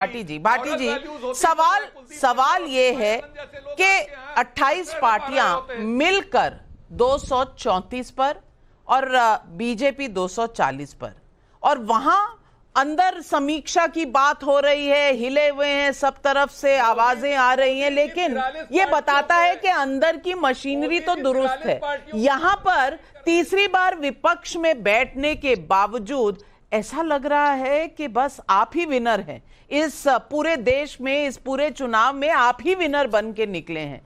भाटी जी सवाल ये है कि 28 पार्टियां मिलकर 234 पर और बीजेपी 240 पर, और वहां अंदर समीक्षा की बात हो रही है, हिले हुए हैं, सब तरफ से आवाजें आ रही हैं, लेकिन ये बताता है कि अंदर की मशीनरी तो दुरुस्त है। यहां पर तीसरी बार विपक्ष में बैठने के बावजूद ऐसा लग रहा है कि बस आप ही विनर हैं इस पूरे देश में, इस पूरे चुनाव में आप ही विनर बन के निकले हैं।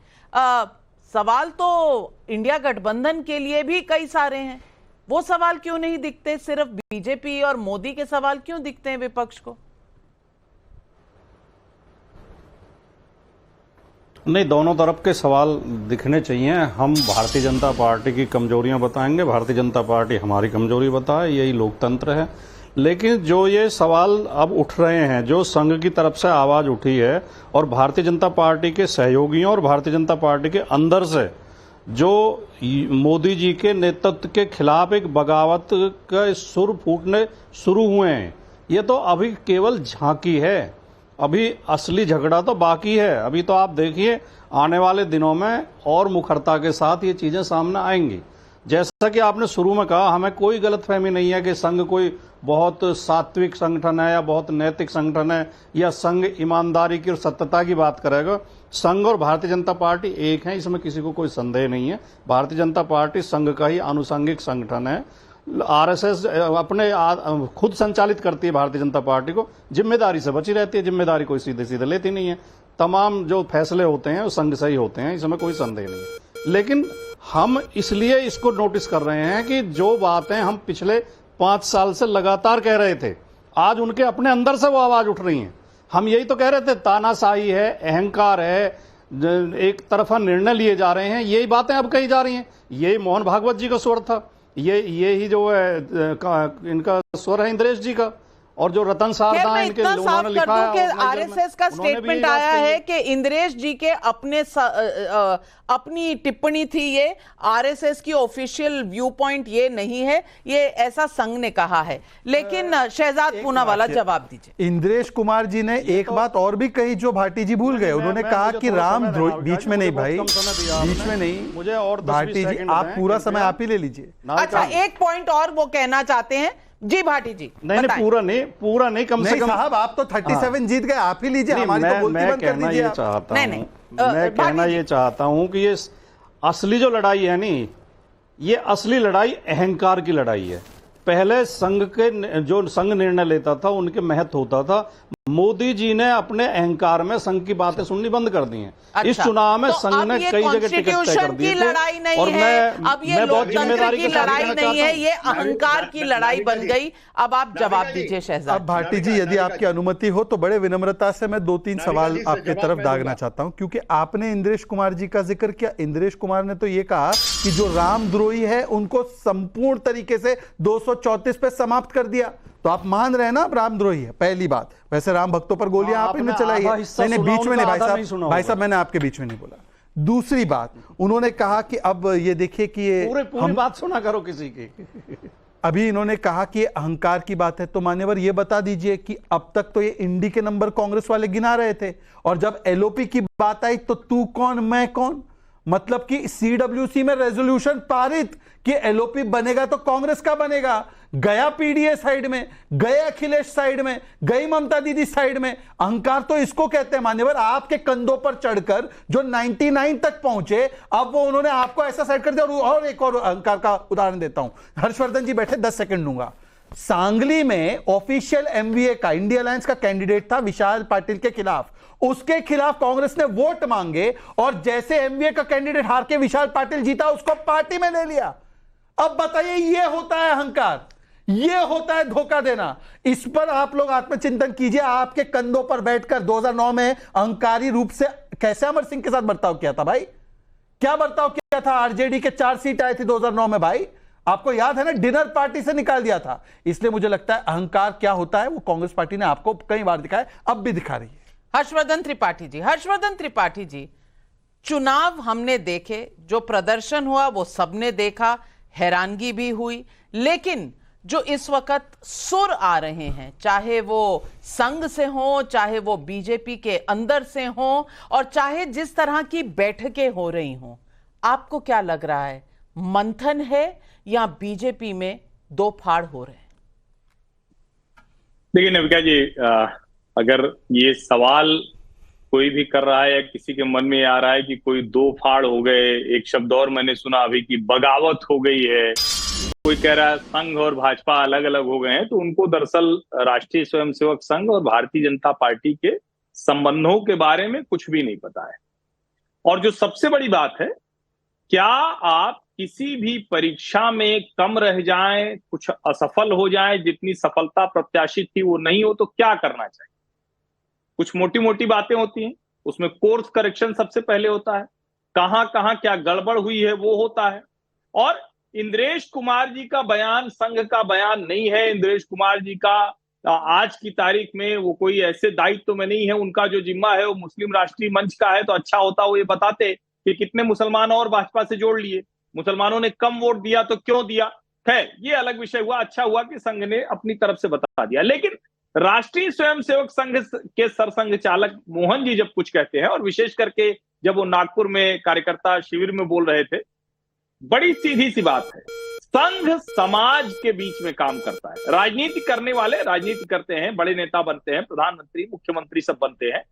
सवाल तो इंडिया गठबंधन के लिए भी कई सारे हैं, वो सवाल क्यों नहीं दिखते? सिर्फ बीजेपी और मोदी के सवाल क्यों दिखते हैं विपक्ष को? नहीं, दोनों तरफ के सवाल दिखने चाहिए। हम भारतीय जनता पार्टी की कमजोरियां बताएंगे, भारतीय जनता पार्टी हमारी कमजोरी बताए, यही लोकतंत्र है। लेकिन जो ये सवाल अब उठ रहे हैं, जो संघ की तरफ से आवाज उठी है और भारतीय जनता पार्टी के सहयोगियों और भारतीय जनता पार्टी के अंदर से जो मोदी जी के नेतृत्व के खिलाफ एक बगावत का सुर फूटने शुरू हुए हैं, ये तो अभी केवल झांकी है, अभी असली झगड़ा तो बाकी है। अभी तो आप देखिए आने वाले दिनों में और मुखरता के साथ ये चीजें सामने आएंगी। जैसा कि आपने शुरू में कहा, हमें कोई गलतफहमी नहीं है कि संघ कोई बहुत सात्विक संगठन है या बहुत नैतिक संगठन है या संघ ईमानदारी की और सत्यता की बात करेगा। संघ और भारतीय जनता पार्टी एक है, इसमें किसी को कोई संदेह नहीं है। भारतीय जनता पार्टी संघ का ही आनुषंगिक संगठन है। आरएसएस अपने खुद संचालित करती है भारतीय जनता पार्टी को, जिम्मेदारी से बची रहती है, जिम्मेदारी कोई सीधे सीधे लेती नहीं है। तमाम जो फैसले होते हैं वो संघ से ही होते हैं, इसमें कोई संदेह नहीं है। लेकिन हम इसलिए इसको नोटिस कर रहे हैं कि जो बातें हम पिछले 5 साल से लगातार कह रहे थे, आज उनके अपने अंदर से वो आवाज उठ रही है। हम यही तो कह रहे थे, तानाशाही है, अहंकार है, एक तरफा निर्णय लिए जा रहे हैं, यही बातें अब कही जा रही हैं। यही मोहन भागवत जी का स्वर था, ये ही जो है इनका स्वर है इंद्रेश जी का, और जो रतन सारदा इनके उन्होंने लिखा है कि आरएसएस का स्टेटमेंट आया है कि इंद्रेश जी के अपनी टिप्पणी थी, ये आरएसएस की ऑफिशियल व्यू पॉइंट ये नहीं है, ये ऐसा संघ ने कहा है। लेकिन शहजाद पूनावाला जवाब दीजिए। इंद्रेश कुमार जी ने एक बात और भी कही जो भाटी जी भूल गए। उन्होंने कहा कि राम बीच में नहीं भाई, बीच में नहीं, मुझे और भाटी जी आप पूरा समय आप ही ले लीजिए। अच्छा, एक पॉइंट और वो कहना चाहते हैं जी भाटी जी। नहीं, पूरा नहीं, कम से कम साहब आप तो 37 जीत गए, आप ही लीजिए, हमारी तो बोलती बंद कर दीजिए। मैं कहना ये चाहता हूं कि ये असली जो लड़ाई है नी, ये असली लड़ाई अहंकार की लड़ाई है। पहले संघ के जो संघ निर्णय लेता था उनके महत्व होता था। मोदी जी ने अपने अहंकार में संघ की बातें सुननी बंद कर दी हैं। अच्छा, इस चुनाव में तो संघ ने कई जगह टिकट तय कर दिए थे, लड़ाई नहीं और है, अब ये मैं बहुत लोकतंत्र जिम्मेदारी की के साथ लड़ाई नहीं है, ये अहंकार की लड़ाई बन गई। अब आप जवाब दीजिए शहजाद। अब भाटी जी यदि आपकी अनुमति हो तो बड़े विनम्रता से मैं 2-3 सवाल आपके तरफ दागना चाहता हूं, क्योंकि आपने इंद्रेश कुमार जी का जिक्र किया। इंद्रेश कुमार ने तो ये कहा कि जो रामद्रोही है उनको संपूर्ण तरीके से 234 पे समाप्त कर दिया। तो आप मान रहे हैं ना अब रामद्रोही है, पहली बात। वैसे राम भक्तों पर गोलियां आप इन्हें चलाई है। नहीं, बीच में नहीं भाई साहब, मैंने आपके बीच में नहीं बोला। दूसरी बात, उन्होंने कहा कि अब ये देखिए कि ये पूरी बात सुना करो किसी की। अभी इन्होंने कहा कि अहंकार की बात है, तो मान्यवर ये बता दीजिए कि अब तक तो ये इंडी के नंबर कांग्रेस वाले गिना रहे थे, और जब एलओपी की बात आई तो तू कौन मैं कौन, मतलब कि सीडब्ल्यूसी में रेजोल्यूशन पारित कि एलओपी बनेगा तो कांग्रेस का बनेगा। गया पीडीए साइड में, गए अखिलेश साइड में, गई ममता दीदी साइड में। अहंकार तो इसको कहते हैं मान्यवर, आपके कंधों पर चढ़कर जो 99 तक पहुंचे, अब वो उन्होंने आपको ऐसा साइड कर दिया। और एक और अहंकार का उदाहरण देता हूं, हर्षवर्धन जी बैठे, 10 सेकंड लूंगा। सांगली में ऑफिशियल एमवीए का इंडिया अलायंस का कैंडिडेट था विशाल पाटिल के खिलाफ, उसके खिलाफ कांग्रेस ने वोट मांगे, और जैसे एमवीए का कैंडिडेट हार के विशाल पाटिल जीता, उसको पार्टी में ले लिया। अब बताइए, ये होता है अहंकार, ये होता है धोखा देना। इस पर आप लोग आत्मचिंतन कीजिए। आपके कंधों पर बैठकर 2009 में अहंकारी रूप से कैसे अमर सिंह के साथ बर्ताव किया था भाई? क्या बर्ताव किया था? आरजेडी के 4 सीट आए थे 2009 में भाई, आपको याद है ना? डिनर पार्टी से निकाल दिया था। इसलिए मुझे लगता है अहंकार क्या होता है वो कांग्रेस पार्टी ने आपको कई बार दिखाया, अब भी दिखा रही है। हर्षवर्धन त्रिपाठी जी, चुनाव हमने देखे, जो प्रदर्शन हुआ वो सबने देखा, हैरानगी भी हुई, लेकिन जो इस वक्त सुर आ रहे हैं, चाहे वो संघ से हो, चाहे वो बीजेपी के अंदर से हो, और चाहे जिस तरह की बैठकें हो रही हों, आपको क्या लग रहा है, मंथन है या बीजेपी में दो फाड़ हो रहे हैं? देखिए नविका जी, अगर ये सवाल कोई भी कर रहा है या किसी के मन में आ रहा है कि कोई दो फाड़ हो गए, एक शब्द और मैंने सुना अभी कि बगावत हो गई है, कोई कह रहा है संघ और भाजपा अलग अलग हो गए हैं, तो उनको दरअसल राष्ट्रीय स्वयंसेवक संघ और भारतीय जनता पार्टी के संबंधों के बारे में कुछ भी नहीं पता है। और जो सबसे बड़ी बात है, क्या आप किसी भी परीक्षा में कम रह जाएं, कुछ असफल हो जाएं, जितनी सफलता प्रत्याशित थी वो नहीं हो, तो क्या करना चाहिए? कुछ मोटी मोटी बातें होती हैं, उसमें कोर्स करेक्शन सबसे पहले होता है, कहां कहां क्या गड़बड़ हुई है वो होता है। और इंद्रेश कुमार जी का बयान संघ का बयान नहीं है। इंद्रेश कुमार जी का आज की तारीख में वो कोई ऐसे दायित्व में नहीं है, उनका जो जिम्मा है वो मुस्लिम राष्ट्रीय मंच का है। तो अच्छा होता वो ये बताते कि कितने मुसलमान और भाजपा से जोड़ लिए, मुसलमानों ने कम वोट दिया तो क्यों दिया, है ये अलग विषय हुआ। अच्छा हुआ कि संघ ने अपनी तरफ से बता दिया। लेकिन राष्ट्रीय स्वयंसेवक संघ के सरसंघ चालक मोहन जी जब कुछ कहते हैं, और विशेष करके जब वो नागपुर में कार्यकर्ता शिविर में बोल रहे थे, बड़ी सीधी सी बात है, संघ समाज के बीच में काम करता है। राजनीति करने वाले राजनीति करते हैं, बड़े नेता बनते हैं, प्रधानमंत्री मुख्यमंत्री सब बनते हैं।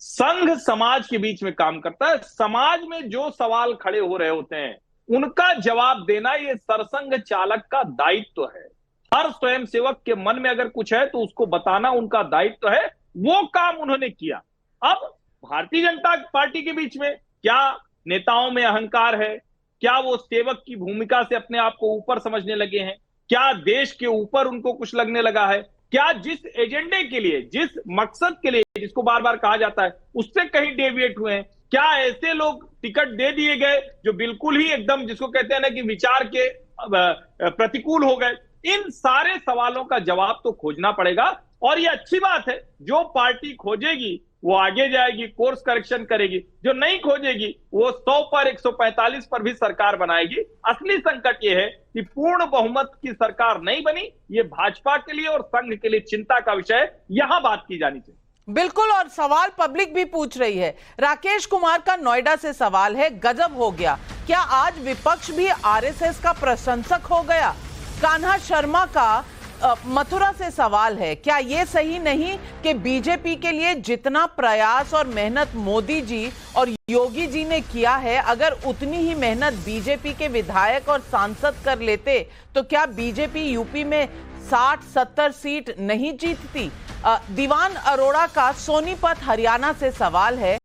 संघ समाज के बीच में काम करता है। समाज में जो सवाल खड़े हो रहे होते हैं उनका जवाब देना ये सरसंघ चालक का दायित्व है। हर स्वयंसेवक के मन में अगर कुछ है तो उसको बताना उनका दायित्व है। वो काम उन्होंने किया। अब भारतीय जनता पार्टी के बीच में क्या नेताओं में अहंकार है? क्या वो सेवक की भूमिका से अपने आप को ऊपर समझने लगे हैं? क्या देश के ऊपर उनको कुछ लगने लगा है? क्या जिस एजेंडे के लिए, जिस मकसद के लिए, जिसको बार बार कहा जाता है, उससे कहीं डेविएट हुए हैं? क्या ऐसे लोग टिकट दे दिए गए जो बिल्कुल ही एकदम, जिसको कहते हैं ना कि विचार के प्रतिकूल हो गए? इन सारे सवालों का जवाब तो खोजना पड़ेगा। और ये अच्छी बात है, जो पार्टी खोजेगी वो आगे जाएगी, कोर्स करेक्शन करेगी। जो नहीं खोजेगी वो 100 पर 145 पर भी सरकार बनाएगी। असली संकट ये है कि पूर्ण बहुमत की सरकार नहीं बनी। ये भाजपा के लिए और संघ के लिए चिंता का विषय है। यहां बात की जानी चाहिए। बिल्कुल, और सवाल पब्लिक भी पूछ रही है। राकेश कुमार का नोएडा से सवाल है, गजब हो गया, क्या आज विपक्ष भी आरएसएस का प्रशंसक हो गया? कान्हा शर्मा का मथुरा से सवाल है, क्या यह सही नहीं कि बीजेपी के लिए जितना प्रयास और मेहनत मोदी जी और योगी जी ने किया है, अगर उतनी ही मेहनत बीजेपी के विधायक और सांसद कर लेते तो क्या बीजेपी यूपी में 60-70 सीट नहीं जीतती? दीवान अरोड़ा का सोनीपत हरियाणा से सवाल है,